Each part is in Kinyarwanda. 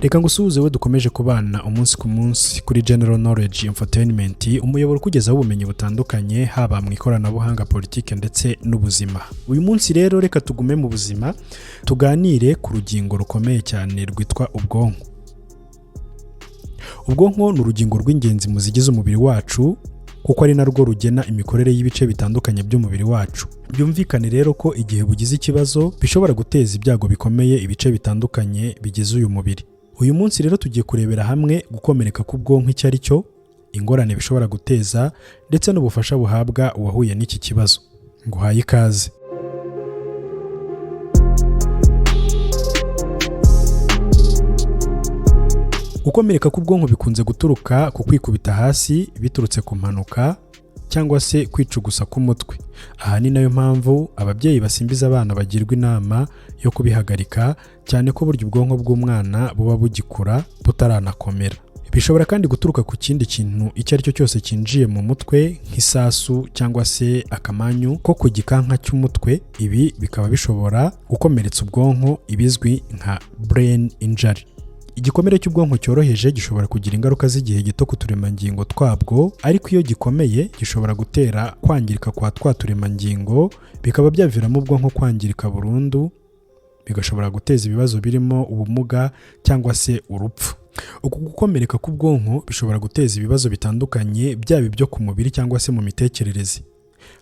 Reka ngusuhuze we dukomeje kubana umunsi ku munsi kuri General Knowledge Infotainment, umuyoboro kugezaho ubumenyi butandukanye haba mu ikoranabuhanga, politike ndetse n'ubuzima. Uyu munsi rero reka tugume mu buzima, tuganire ku rugingo rukomeye cyane rwitwa ubwonko. Ubwonko ni urugingo rw'ingenzi muzigize umubiri wacu, kuko ari narwo rugena imikorere y'ibice bitandukanye by'umubiri wacu. Byumvikane rero ko igihe bugize ikibazo bishobora guteza ibyago bikomeye ibice bitandukanye bigize uyu mubiri. Uyu munsi rero tugiye kurebera hamwe gukomereka k'ubwonko icyo ari cyo, ingorane bishobora guteza ndetse n'ubufasha buhabwa uwahuye n'iki kibazo. Nguhaye ikaze. Gukomereka k'ubwonko bikunze guturuka ku kwikubita hasi biturutse ku mpanuka cyangwa se kwicugusa k'umutwe. Aha ni nayo mpamvu ababyeyi basimbiza abana bagirwa inama yo kubihagarika, cyane ko burya ubwonko bw'umwana buba bugikura butaranakomera. Bishobora kandi guturuka ku kindi kintu icyo ari cyo cyose cyinjiye mu mutwe, nk'isasu cyangwa se akamanyu ko ku gikanka cy'umutwe. Ibi bikaba bishobora gukomeretsa ubwonko, ibizwi nka brain injury. Igikomere cy'ubwonko cyoroheje gishobora kugira ingaruka z'igihe gito ku turemangingo twabwo, ariko iyo gikomeye gishobora gutera kwangirika kwa twa turemangingo, bikaba byaviramo ubwonko kwangirika burundu, bigashobora guteza ibibazo birimo ubumuga cyangwa se urupfu. Uku gukomereka k'ubwonko bishobora guteza ibibazo bitandukanye, byaba ibyo ku mubiri cyangwa se mu mitekerereze.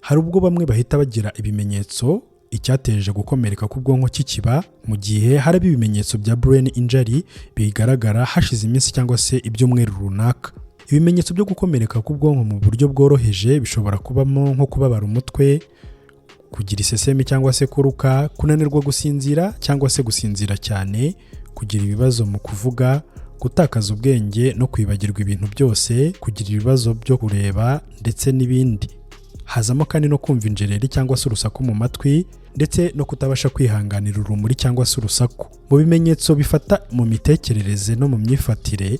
Hari ubwo bamwe bahita bagira ibimenyetso icyateje gukomereka k'ubwonko kikiba, mu gihe harimo ibimenyetso bya brain injury bigaragara hashize iminsi cyangwa se ibyumweru runaka. Ibimenyetso byo gukomereka k'ubwonko mu buryo bworoheje bishobora kubamo nko kubabara umutwe, kugira isesemi cyangwa se kuruka, kunanirwa gusinzira cyangwa se gusinzira cyane, kugira ibibazo mu kuvuga, gutakaza ubwenge no kwibagirwa ibintu byose, kugira ibibazo byo kureba ndetse n'ibindi. Hazamo kandi no kumva injereri cyangwa se urusaku mu matwi, ndetse no kutabasha kwihanganira urumuri cyangwa se urusaku. Mu bimenyetso bifata mu mitekerereze no mu myifatire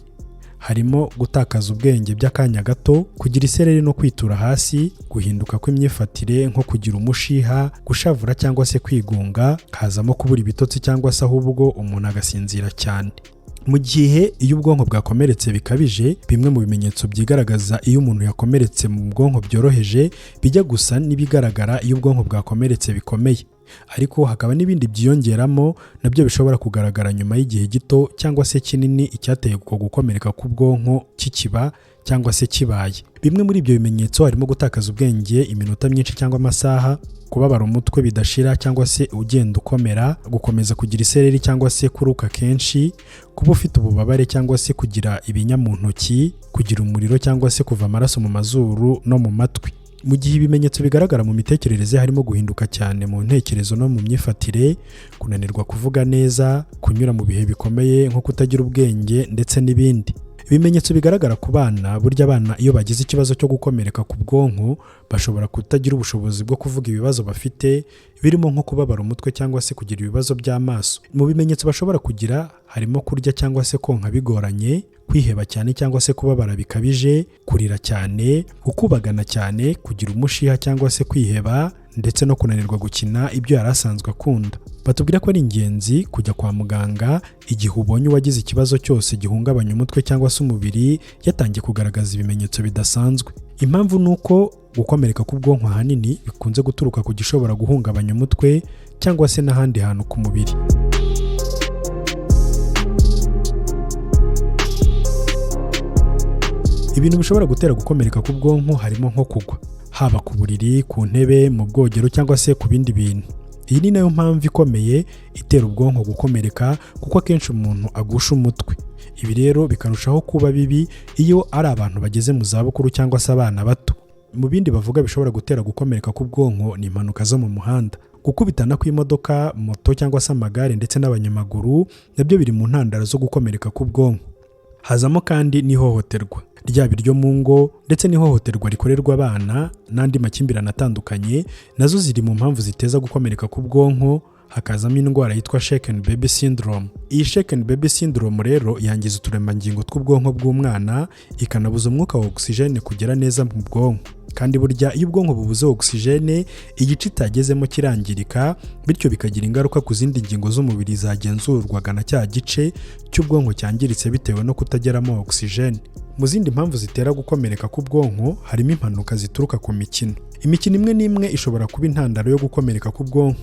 harimo gutakaza ubwenge by'akanya gato, kugira isereri no kwitura hasi, guhinduka kw'imyifatire nko kugira umushiha, gushavura cyangwa se kwigunga, hazamo kubura ibitotsi cyangwa se ahubwo umuntu agasinzira cyane. Mu gihe iyo ubwonko bwakomeretse bikabije, bimwe mu bimenyetso byigaragaza iyo umuntu yakomeretse mu bwonko byoroheje bijya gusa n'ibigaragara iyo ubwonko bwakomeretse bikomeye, ariko hakaba n'ibindi byiyongeramo nabyo bishobora kugaragara nyuma y'igihe gito cyangwa se kinini icyateye uko gukomereka k'ubwonko kikiba cyangwa se kibaye. Bimwe muri ibyo bimenyetso harimo gutakaza ubwenge iminota myinshi cyangwa amasaha, kubabara umutwe bidashira cyangwa se ugenda ukomera, gukomeza kugira isereri cyangwa se kuruka kenshi, kuba ufite ububabare cyangwa se kugira ibinya mu ntoki, kugira umuriro cyangwa se kuva amaraso mu mazuru no mu matwi. Mu gihe ibimenyetso bigaragara mu mitekerereze harimo guhinduka cyane mu ntekerezo no mu myifatire, kunanirwa kuvuga neza, kunyura mu bihe bikomeye nko kutagira ubwenge ndetse n'ibindi. Ibimenyetso bigaragara ku bana, burya abana iyo bagize ikibazo cyo gukomereka ku bwonko bashobora kutagira ubushobozi bwo kuvuga ibibazo bafite, birimo nko kubabara umutwe cyangwa se kugira ibibazo by'amaso. Mu bimenyetso bashobora kugira harimo kurya cyangwa se konka bigoranye, kwiheba cyane cyangwa se kubabara bikabije, kurira cyane, gukubagana cyane, kugira umushiha cyangwa se kwiheba, ndetse no kunanirwa gukina ibyo yari asanzwe akunda. Batubwira ko ari ingenzi kujya kwa muganga igihe ubonye uwagize ikibazo cyose gihungabanya umutwe cyangwa se umubiri yatangiye kugaragaza ibimenyetso bidasanzwe. Impamvu ni uko gukomereka k'ubwonko ahanini bikunze guturuka ku gishobora guhungabanya umutwe cyangwa se n'ahandi hantu ku mubiri. Ibintu bishobora gutera gukomereka k'ubwonko harimo nko kugwa, haba ku buriri, ku ntebe, mu bwogero cyangwa se ku bindi bintu. Iyi ni nayo mpamvu ikomeye itera ubwonko gukomereka, kuko akenshi umuntu agusha umutwe. Ibi rero bikarushaho kuba bibi iyo ari abantu bageze mu zabukuru cyangwa se abana bato. Mu bindi bavuga bishobora gutera gukomereka k'ubwonko ni impanuka zo mu muhanda, gukubitana kw'imodoka, moto cyangwa se amagare ndetse n'abanyamaguru, nabyo biri mu ntandaro zo gukomereka k'ubwonko. Hazamo kandi n'ihohoterwa, ryaba iryo mu ngo ndetse n'ihohoterwa rikorerwa abana n'andi makimbirane atandukanye, nazo ziri mu mpamvu ziteza gukomereka k'ubwonko, hakazamo indwara yitwa shaken baby syndrome. Iyi shaken baby syndrome rero yangiza uturemangingo tw'ubwonko bw'umwana, ikanabuza umwuka wa oxygene kugera neza mu bwonko. Kandi burya iyo ubwonko bubuze oxygene, igice itagezemo kirangirika, bityo bikagira ingaruka ku zindi ngingo z'umubiri zagenzurwaga na cya gice cy'ubwonko cyangiritse bitewe no kutageramo oxygene. Mu zindi mpamvu zitera gukomereka k'ubwonko harimo impanuka zituruka ku mikino. Imikino imwe n'imwe ishobora kuba intandaro yo gukomereka k'ubwonko.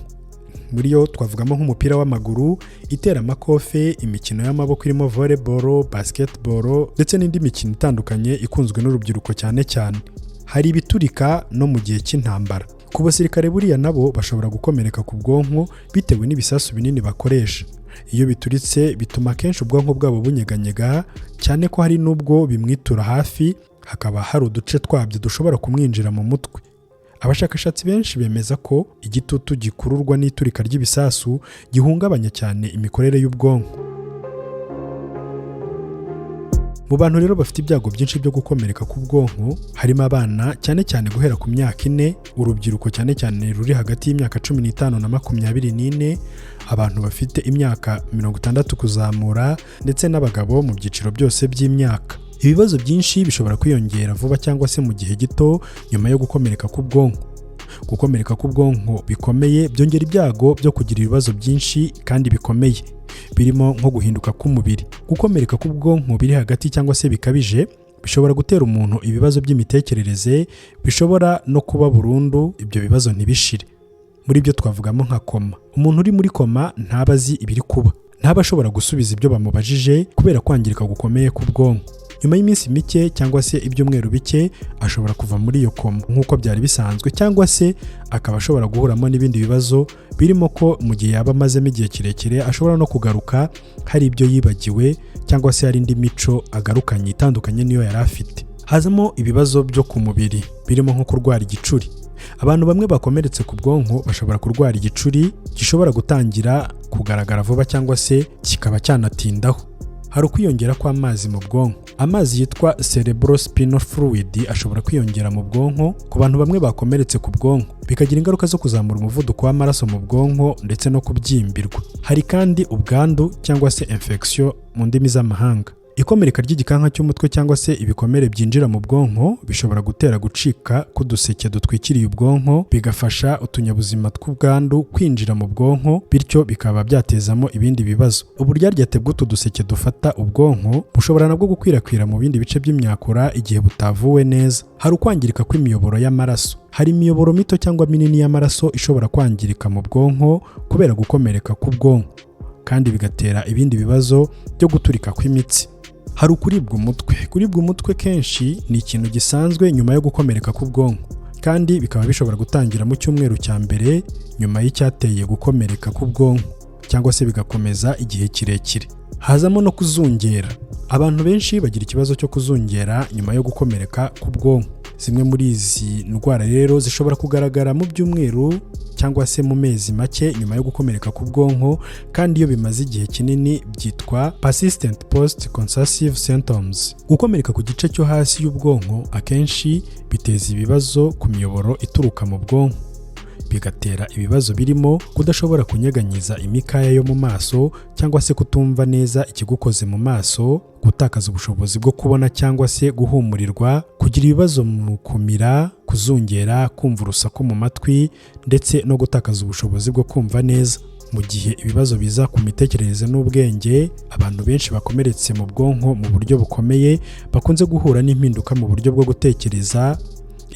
Muri yo twavugamo nk'umupira w'amaguru, iteramakofe, imikino y'amaboko irimo volleyball, basketball ndetse n'indi mikino itandukanye ikunzwe n'urubyiruko cyane cyane. Hari ibiturika no mu gihe cy'intambara. Ku basirikare buriya nabo bashobora gukomereka ku bwonko bitewe n'ibisasu binini bakoresha. Iyo bituritse bituma kenshi ubwonko bwabo bunyeganyega, cyane ko hari n'ubwo bimwitura hafi, hakaba hari uduce twabyo dushobora kumwinjira mu mutwe. Abashakashatsi benshi bemeza ko igitutu gikururwa n'iturika ry'ibisasu gihungabanya cyane imikorere y'ubwonko. Mu bantu rero bafite ibyago byinshi byo gukomereka k'ubwonko harimo abana, cyane cyane guhera ku myaka 4, urubyiruko cyane cyane ruri hagati y'imyaka 15 na 24, abantu bafite imyaka 60 kuzamura, ndetse n'abagabo mu byiciro byose by'imyaka. Ibibazo byinshi bishobora kwiyongera vuba cyangwa se mu gihe gito nyuma yo gukomereka k'ubwonko. Gukomereka k'ubwonko bikomeye byongera ibyago byo kugira ibibazo byinshi kandi bikomeye, birimo nko guhinduka k'umubiri. Gukomereka k'ubwonko biri hagati cyangwa se bikabije bishobora gutera umuntu ibibazo by'imitekerereze, bishobora no kuba burundu ibyo bibazo ntibishire. Muri byo twavugamo nka koma. Umuntu uri muri koma ntaba azi ibiri kuba, ntaba ashobora gusubiza ibyo bamubajije kubera kwangirika gukomeye k'ubwonko. Nyuma y'iminsi mike cyangwa se ibyumweru bike ashobora kuva muri iyo koma nk'uko byari bisanzwe, cyangwa se akaba ashobora guhuramo n'ibindi bibazo, birimo ko mu gihe yaba amazemo igihe kirekire ashobora no kugaruka hari ibyo yibagiwe, cyangwa se hari indi mico agarukanye itandukanye niyo yari afite. Hazamo ibibazo byo ku mubiri birimo nko kurwara igicuri. Abantu bamwe bakomeretse ku bwonko bashobora kurwara igicuri gishobora gutangira kugaragara vuba cyangwa se kikaba cyanatindaho. Hari ukwiyongera kw'amazi mu bwonko. Amazi yitwa cerebrospinal fluid ashobora kwiyongera mu bwonko ku bantu bamwe bakomeretse ku bwonko, bikagira ingaruka zo kuzamura umuvuduko w'amaraso mu bwonko ndetse no kubyimbirwa. Hari kandi ubwandu cyangwa se infection mu ndimi z'amahanga. Ikomereka ry'igikanka cy'umutwe cyangwa se ibikomere byinjira mu bwonko bishobora gutera gucika k'uduseke dutwikiriye ubwonko, bigafasha utunyabuzima tw'ubwandu kwinjira mu bwonko, bityo bikaba byatezamo ibindi bibazo. Uburyaryate bw'utu duseke dufata ubwonko bushobora nabwo gukwirakwira mu bindi bice by'imyakura igihe butavuwe neza. Hari ukwangirika kw'imiyoboro y'amaraso. Hari imiyoboro mito cyangwa minini y'amaraso ishobora kwangirika mu bwonko kubera gukomereka k'ubwonko, kandi bigatera ibindi bibazo byo guturika kw'imitsi. Hari ukuribwa umutwe. Kuribwa umutwe kenshi ni ikintu gisanzwe nyuma yo gukomereka k'ubwonko, kandi bikaba bishobora gutangira mu cyumweru cya mbere nyuma y'icyateye gukomereka k'ubwonko, cyangwa se bigakomeza igihe kirekire. Hazamo no kuzungera. Abantu benshi bagira ikibazo cyo kuzungera nyuma yo gukomereka k'ubwonko. Zimwe muri izi ndwara rero zishobora kugaragara mu byumweru cyangwa se mu mezi make nyuma yo gukomereka k'ubwonko, kandi iyo bimaze igihe kinini byitwa persistent post-concussive symptoms. Gukomereka ku gice cyo hasi y'ubwonko akenshi biteza ibibazo ku miyoboro ituruka mu bwonko, bigatera ibibazo birimo kudashobora kunyeganyiza imikaya yo mu maso cyangwa se kutumva neza ikigukoze mu maso, gutakaza ubushobozi bwo kubona cyangwa se guhumurirwa, kugira ibibazo mu kumira, kuzungera, kumva urusaku mu matwi ndetse no gutakaza ubushobozi bwo kumva neza. Mu gihe ibibazo biza ku mitekerereze n'ubwenge, abantu benshi bakomeretse mu bwonko mu buryo bukomeye bakunze guhura n'impinduka mu buryo bwo gutekereza.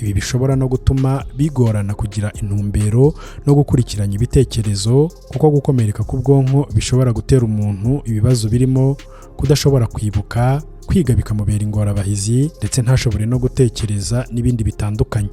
Ibi bishobora no gutuma bigorana kugira intumbero no gukurikiranya ibitekerezo, kuko gukomereka k'ubwonko bishobora gutera umuntu ibibazo birimo kudashobora kwibuka, kwiga bikamubera ingorabahizi ndetse ntashobore no gutekereza n'ibindi bitandukanye.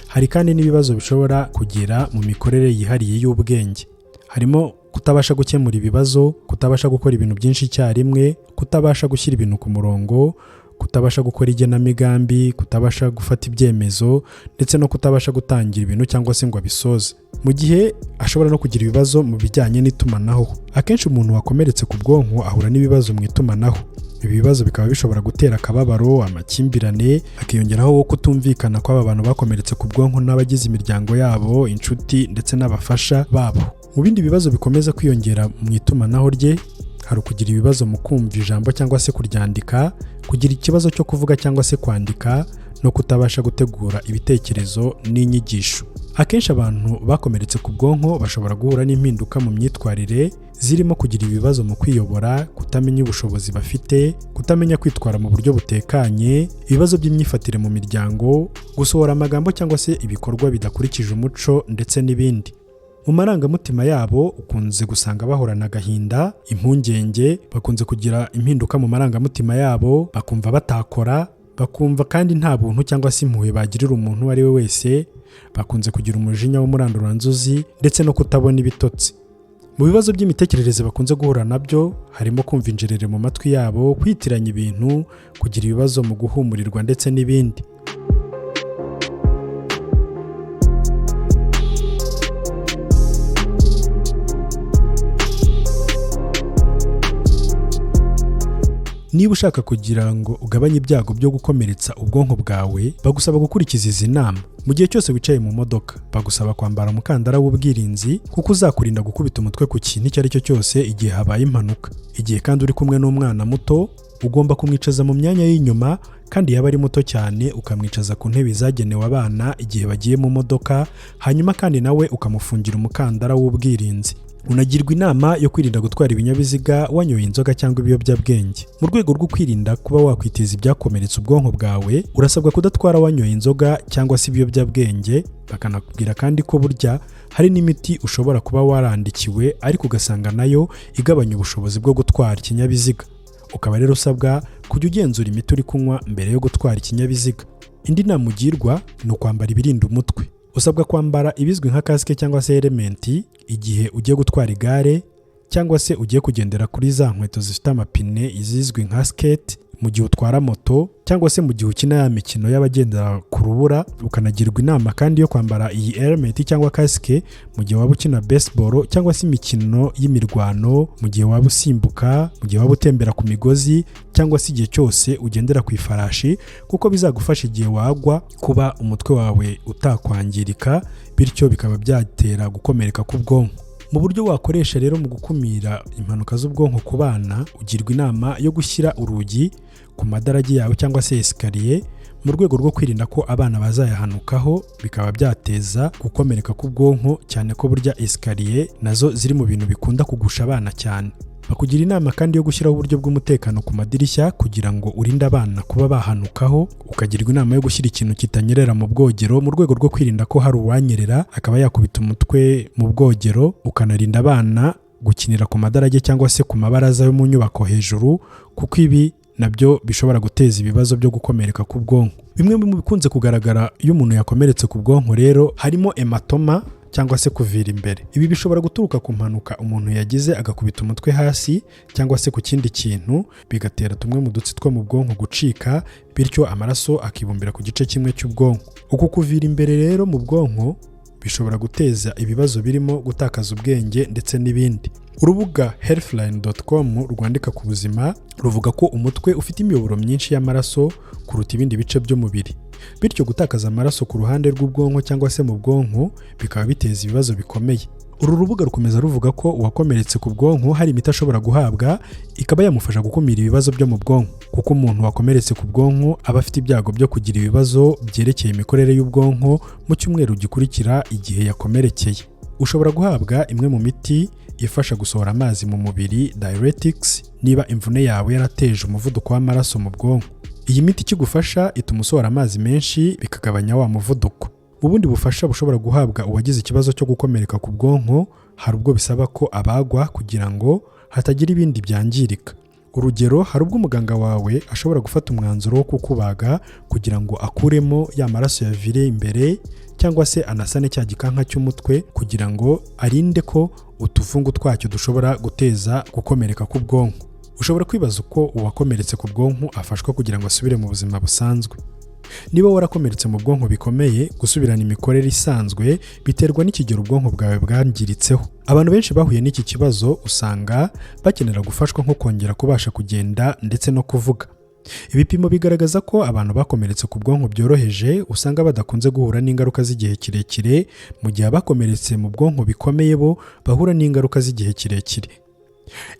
Hari kandi n'ibibazo bishobora kugira mu mikorere yihariye y'ubwenge. Harimo kutabasha gukemura ibibazo, kutabasha gukora ibintu byinshi icyarimwe, kutabasha gushyira ibintu ku murongo, kutabasha gukora igenamigambi, kutabasha gufata ibyemezo ndetse no kutabasha gutangira ibintu cyangwa se ngo abisoze. Mu gihe ashobora no kugira ibibazo mu bijyanye n'itumanaho. Akenshi umuntu wakomeretse ku bwonko ahura n'ibibazo mu itumanaho. Ibi bibazo bikaba bishobora gutera akababaro, amakimbirane, hakiyongeraho kutumvikana kw'aba bantu bakomeretse ku bwonko n'abagize imiryango yabo, inshuti ndetse n'abafasha babo. Mu bindi bibazo bikomeza kwiyongera mu itumanaho rye hari ukugira ibibazo mu kumva ijambo cyangwa se kuryandika, kugira ikibazo cyo kuvuga cyangwa se kwandika, no kutabasha gutegura ibitekerezo n'inyigisho. Akenshi abantu bakomeretse ku bwonko bashobora guhura n'impinduka mu myitwarire zirimo kugira ibibazo mu kwiyobora, kutamenya ubushobozi bafite, kutamenya kwitwara mu buryo butekanye, ibibazo by'imyifatire mu miryango, gusohora amagambo cyangwa se ibikorwa bidakurikije umuco ndetse n'ibindi. Mu marangamutima yabo ukunze gusanga bahorana agahinda, impungenge, bakunze kugira impinduka mu marangamutima yabo, bakumva batakora, bakumva kandi nta buntu cyangwa se impuhwe bagirira umuntu uwo ari we wese, bakunze kugira umujinya w'umuranduranzuzi ndetse no kutabona ibitotsi. Mu bibazo by'imitekerereze bakunze guhura nabyo harimo kumva injerere mu matwi yabo, kwitiranya ibintu, kugira ibibazo mu guhumurirwa ndetse n'ibindi. Niba ushaka kugira ngo ugabanye ibyago byo gukomeretsa ubwonko bwawe, bagusaba gukurikiza izi nama. Mu gihe cyose wicaye mu modoka, bagusaba kwambara umukandara w'ubwirinzi kuko uzakurinda gukubita umutwe ku kintu icyo ari cyo cyose igihe habaye impanuka. Igihe kandi uri kumwe n'umwana muto, ugomba kumwicaza mu myanya y'inyuma, kandi yaba ari muto cyane ukamwicaza ku ntebe zagenewe abana igihe bagiye mu modoka, hanyuma kandi nawe ukamufungira umukandara w'ubwirinzi. Unagirwa inama yo kwirinda gutwara ibinyabiziga wanyoye inzoga cyangwa ibiyobyabwenge. Mu rwego rwo kwirinda kuba wakwiteza ibyakomeretsa ubwonko bwawe, urasabwa kudatwara wanyoye inzoga cyangwa se ibiyobyabwenge. Bakanakubwira kandi ko burya hari n'imiti ushobora kuba warandikiwe ariko ugasanga nayo igabanya ubushobozi bwo gutwara ikinyabiziga. Ukaba rero usabwa kujya ugenzura imiti uri kunywa mbere yo gutwara ikinyabiziga. Indi nama ugirwa ni ukwambara ibirinda umutwe. Usabwa kwambara ibizwi nka kasike cyangwa se elementi igihe ugiye gutwara igare cyangwa se ugiye kugendera kuri za nkweto zifite amapine izizwi nka skate, mu gihe utwara moto cyangwa se mu gihe ukina ya mikino y'abagendera ku rubura. Ukanagirwa inama kandi yo kwambara iyi elementi cyangwa kasike mu gihe waba ukina baseball cyangwa se imikino y'imirwano, mu gihe waba usimbuka, mu gihe waba utembera ku migozi cyangwa se igihe cyose ugendera ku ifarashi, kuko bizagufasha igihe wagwa kuba umutwe wawe utakwangirika, bityo bikaba byatera gukomereka k'ubwonko. Mu buryo wakoresha rero mu gukumira impanuka z'ubwonko ku bana, ugirwa inama yo gushyira urugi ku madarage yawe cyangwa se esikariye mu rwego rwo kwirinda ko abana bazayahanukaho, bikaba byateza gukomereka k'ubwonko, cyane ko burya esikariye nazo ziri mu bintu bikunda kugusha abana cyane. Bakugira inama kandi yo gushyiraho uburyo bw'umutekano ku madirishya kugira ngo urinde abana kuba bahanukaho. Ukagirwa inama yo gushyira ikintu kitanyerera mu bwogero mu rwego rwo kwirinda ko hari uwanyerera akaba yakubita umutwe mu bwogero. Ukanarinda abana gukinira ku madarage cyangwa se ku mabaraza yo mu nyubako hejuru, kuko ibi nabyo bishobora guteza ibibazo byo gukomereka k'ubwonko. Bimwe mu bikunze kugaragara iyo umuntu yakomeretse ku bwonko rero harimo hematoma cyangwa se kuvira imbere. Ibi bishobora guturuka ku mpanuka umuntu yagize agakubita umutwe hasi cyangwa se ku kindi kintu, bigatera tumwe mu dutsi two mu bwonko gucika, bityo amaraso akibumbira ku gice kimwe cy'ubwonko. Uku kuvira imbere rero mu bwonko bishobora guteza ibibazo birimo gutakaza ubwenge ndetse n'ibindi. Urubuga healthline.com rwandika ku buzima ruvuga ko umutwe ufite imiyoboro myinshi y'amaraso kuruta ibindi bice by'umubiri, bityo gutakaza amaraso ku ruhande rw'ubwonko cyangwa se mu bwonko bikaba biteza ibibazo bikomeye. Uru rubuga rukomeza ruvuga ko uwakomeretse ku bwonko hari imiti ashobora guhabwa ikaba yamufasha gukumira ibibazo byo mu bwonko, kuko umuntu wakomeretse ku bwonko aba afite ibyago byo kugira ibibazo byerekeye imikorere y'ubwonko mu cyumweru gikurikira igihe yakomerekeye. Ushobora guhabwa imwe mu miti ifasha gusohora amazi mu mubiri, diuretics, niba imvune yawe yarateje umuvuduko w'amaraso mu bwonko. Iyi miti ikigufasha ituma usohora amazi menshi bikagabanya wa muvuduko. Mu bundi bufasha bushobora guhabwa uwagize ikibazo cyo gukomereka ku bwonko, hari ubwo bisaba ko abagwa kugira ngo hatagira ibindi byangirika. Urugero, hari ubwo umuganga wawe ashobora gufata umwanzuro wo kukubaga kugira ngo akuremo ya maraso yavire imbere cyangwa se anasane cya gikanka cy'umutwe kugira ngo arinde ko utufungu twacyo dushobora guteza gukomereka k'ubwonko. Ushobora kwibaza uko uwakomeretse ku bwonko afashwa kugira ngo asubire mu buzima busanzwe. Niba warakomeretse mu bwonko bikomeye, gusubirana imikorere isanzwe biterwa n'ikigero ubwonko bwawe bwangiritseho. Abantu benshi bahuye n'iki kibazo usanga bakenera gufashwa nko kongera kubasha kugenda ndetse no kuvuga. Ibipimo bigaragaza ko abantu bakomeretse ku bwonko byoroheje usanga badakunze guhura n'ingaruka z'igihe kirekire, mu gihe abakomeretse mu bwonko bikomeye bo bahura n'ingaruka z'igihe kirekire.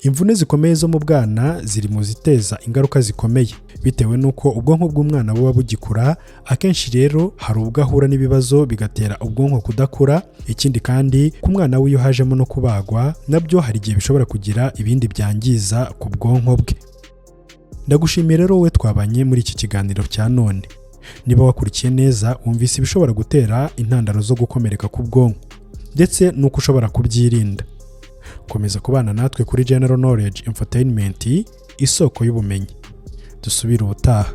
Imvune zikomeye zo mu bwana ziri mu ziteza ingaruka zikomeye, bitewe n'uko ubwonko bw'umwana buba bugikura. Akenshi rero hari ubwo ahura n'ibibazo bigatera ubwonko kudakura. Ikindi kandi ku mwana we iyo hajemo no kubagwa, nabyo hari igihe bishobora kugira ibindi byangiza ku bwonko bwe. Ndagushimiye rero wowe twabanye muri iki kiganiro cya none. Niba wakurikiye neza, wumvise ibishobora gutera intandaro zo gukomereka ku bwonko ndetse n'uko ushobora kubyirinda. Komeza kubana natwe kuri General Knowledge Infotainment, isoko y'ubumenyi. Dusubire ubutaha.